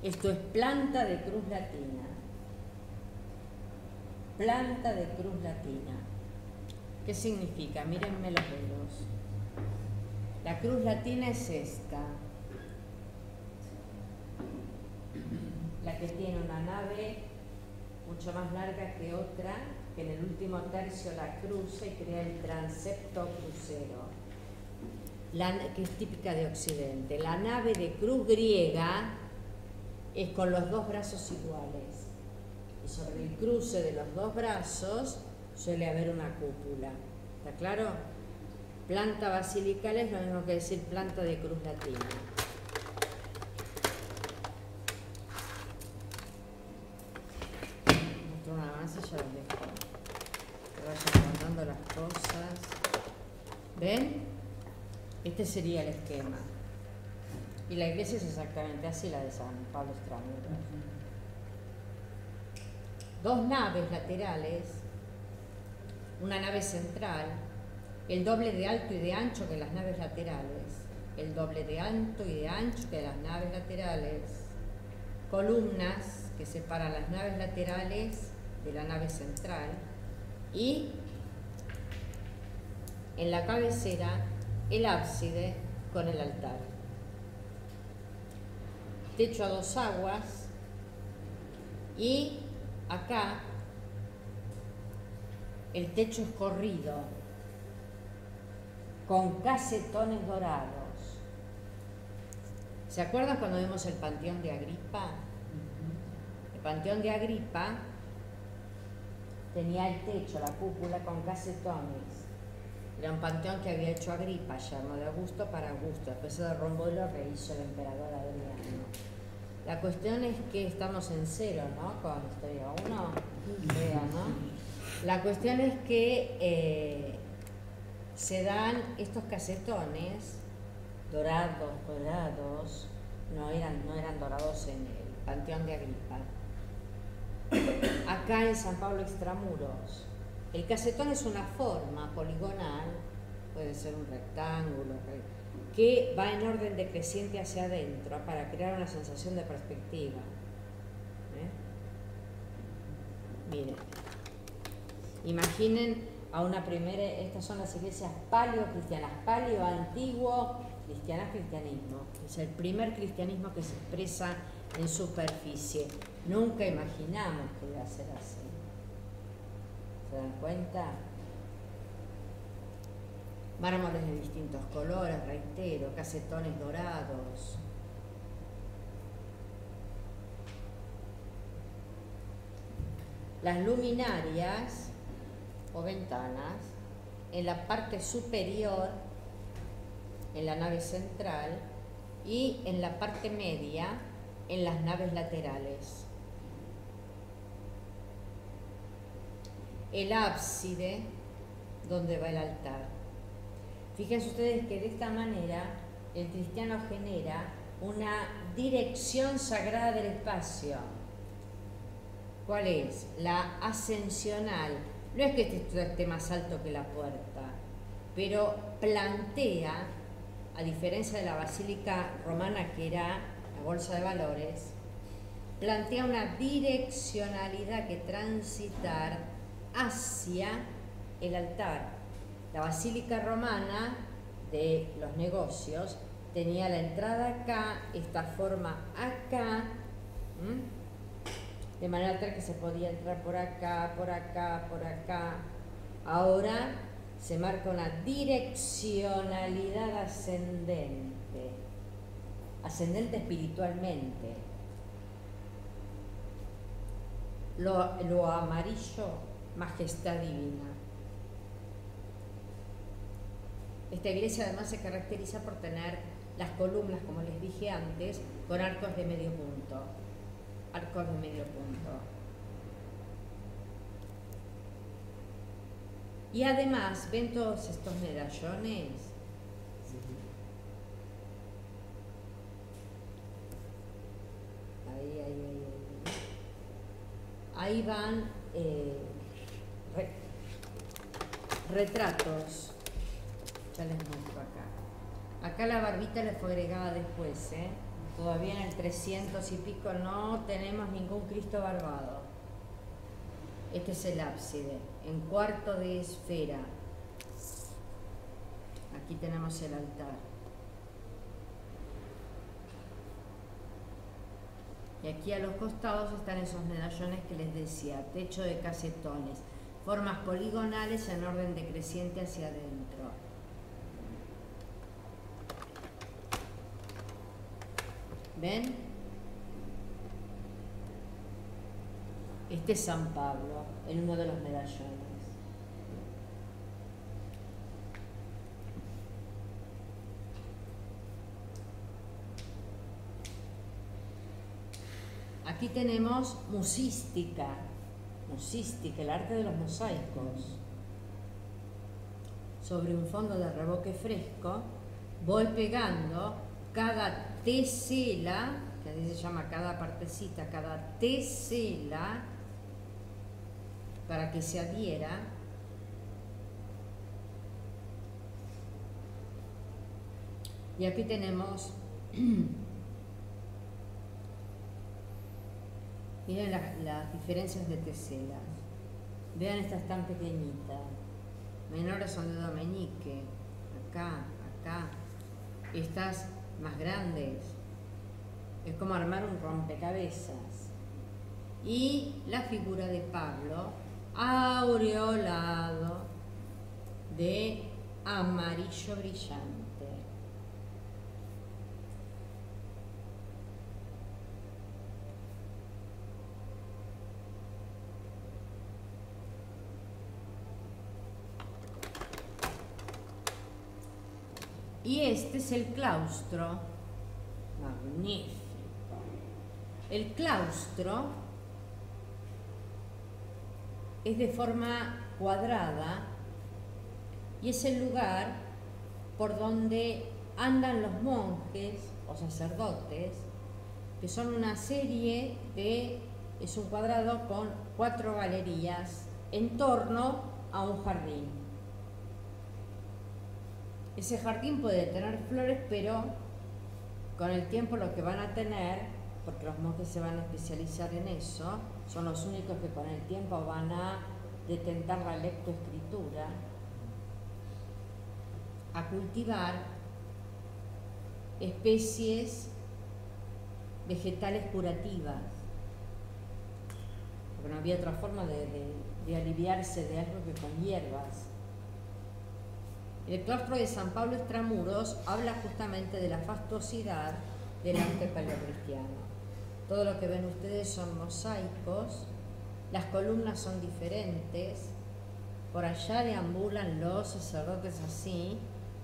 Esto es planta de cruz latina. Planta de cruz latina. ¿Qué significa? Mírenme los dedos. La cruz latina es esta. La que tiene una nave mucho más larga que otra, que en el último tercio la cruza y crea el transepto crucero, que es típica de Occidente. La nave de cruz griega es con los dos brazos iguales y sobre el cruce de los dos brazos suele haber una cúpula. ¿Está claro? Planta basilical es lo mismo que decir planta de cruz latina. Muestro una más y ya los dejo. Que vayan guardando las cosas. ¿Ven? Este sería el esquema. Y la iglesia es exactamente así, la de San Pablo Extramuros. Dos naves laterales, una nave central, el doble de alto y de ancho que las naves laterales, el doble de alto y de ancho que las naves laterales, columnas que separan las naves laterales de la nave central y en la cabecera el ábside con el altar. Techo a dos aguas y acá el techo es corrido con casetones dorados. ¿Se acuerdan cuando vimos el Panteón de Agripa? El Panteón de Agripa tenía el techo, la cúpula con casetones. Era un panteón que había hecho Agripa, Yerno de Augusto para Augusto. Después se derrumbó y lo rehizo el emperador Adriano. La cuestión es que estamos en cero, ¿no? Con historia 1, creo, ¿no? La cuestión es que se dan estos casetones dorados, no eran dorados en el Panteón de Agripa. Acá en San Pablo Extramuros, el casetón es una forma poligonal, puede ser un rectángulo, que va en orden decreciente hacia adentro para crear una sensación de perspectiva. Miren, imaginen a una primera, estas son las iglesias paleocristianas, paleo antiguo, cristianismo. Es el primer cristianismo que se expresa en superficie. Nunca imaginamos que iba a ser así. ¿Se dan cuenta? Mármoles de distintos colores, reitero, casetones dorados. Las luminarias o ventanas en la parte superior, en la nave central, y en la parte media, en las naves laterales. El ábside, donde va el altar. Fíjense ustedes que de esta manera el cristiano genera una dirección sagrada del espacio. ¿Cuál es? La ascensional. No es que este esté más alto que la puerta, pero plantea, a diferencia de la basílica romana que era la bolsa de valores, plantea una direccionalidad que transitar hacia el altar. La basílica romana de los negocios tenía la entrada acá, esta forma acá, de manera tal que se podía entrar por acá, por acá, por acá. Ahora se marca una direccionalidad ascendente, ascendente espiritualmente. Lo amarillo, majestad divina. Esta iglesia además se caracteriza por tener las columnas, como les dije antes, con arcos de medio punto. Arcos de medio punto. Y además, ¿ven todos estos medallones? Ahí van retratos. Ya les muestro acá. Acá la barbita le fue agregada después, ¿eh? Todavía en el 300 y pico no tenemos ningún Cristo barbado. Este es el ábside, en cuarto de esfera. Aquí tenemos el altar. Y aquí a los costados están esos medallones que les decía, techo de casetones, formas poligonales en orden decreciente hacia adentro. ¿Ven? Este es San Pablo, en uno de los medallones. Aquí tenemos musística, el arte de los mosaicos. Sobre un fondo de revoque fresco, voy pegando cada tesela, que así se llama cada partecita, cada tesela, para que se adhiera. Y aquí tenemos, miren las diferencias de teselas. Vean estas tan pequeñitas. Menores son de Domenique. Acá, acá. Estas más grandes. Es como armar un rompecabezas. Y la figura de Pablo, aureolado de amarillo brillante. Y este es el claustro, magnífico. El claustro es de forma cuadrada y es el lugar por donde andan los monjes o sacerdotes, que son una serie de, es un cuadrado con 4 galerías en torno a un jardín. Ese jardín puede tener flores, pero con el tiempo lo que van a tener, porque los monjes se van a especializar en eso, son los únicos que con el tiempo van a detentar la lectoescritura, a cultivar especies vegetales curativas, porque no había otra forma de aliviarse de algo que con hierbas. El claustro de San Pablo Extramuros habla justamente de la fastuosidad del arte paleocristiano. Todo lo que ven ustedes son mosaicos, las columnas son diferentes, por allá deambulan los sacerdotes así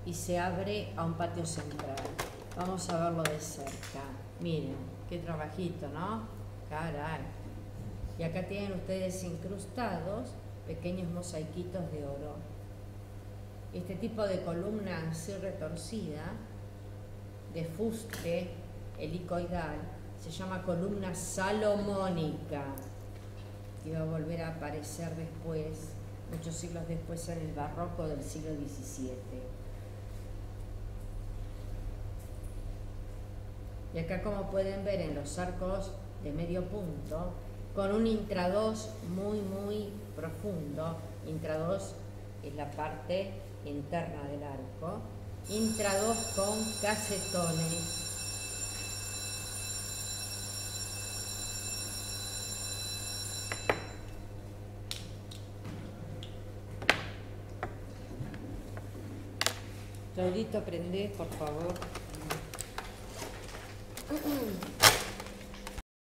y se abre a un patio central. Vamos a verlo de cerca. Miren, qué trabajito, ¿no? Caray. Y acá tienen ustedes incrustados pequeños mosaiquitos de oro. Este tipo de columna así retorcida, de fuste helicoidal, se llama columna salomónica, que va a volver a aparecer después, muchos siglos después, en el barroco del siglo XVII. Y acá, como pueden ver, en los arcos de medio punto, con un intradós muy, muy profundo. Intradós es la parte interna del arco, intradós con casetones. Claudito, prende, por favor.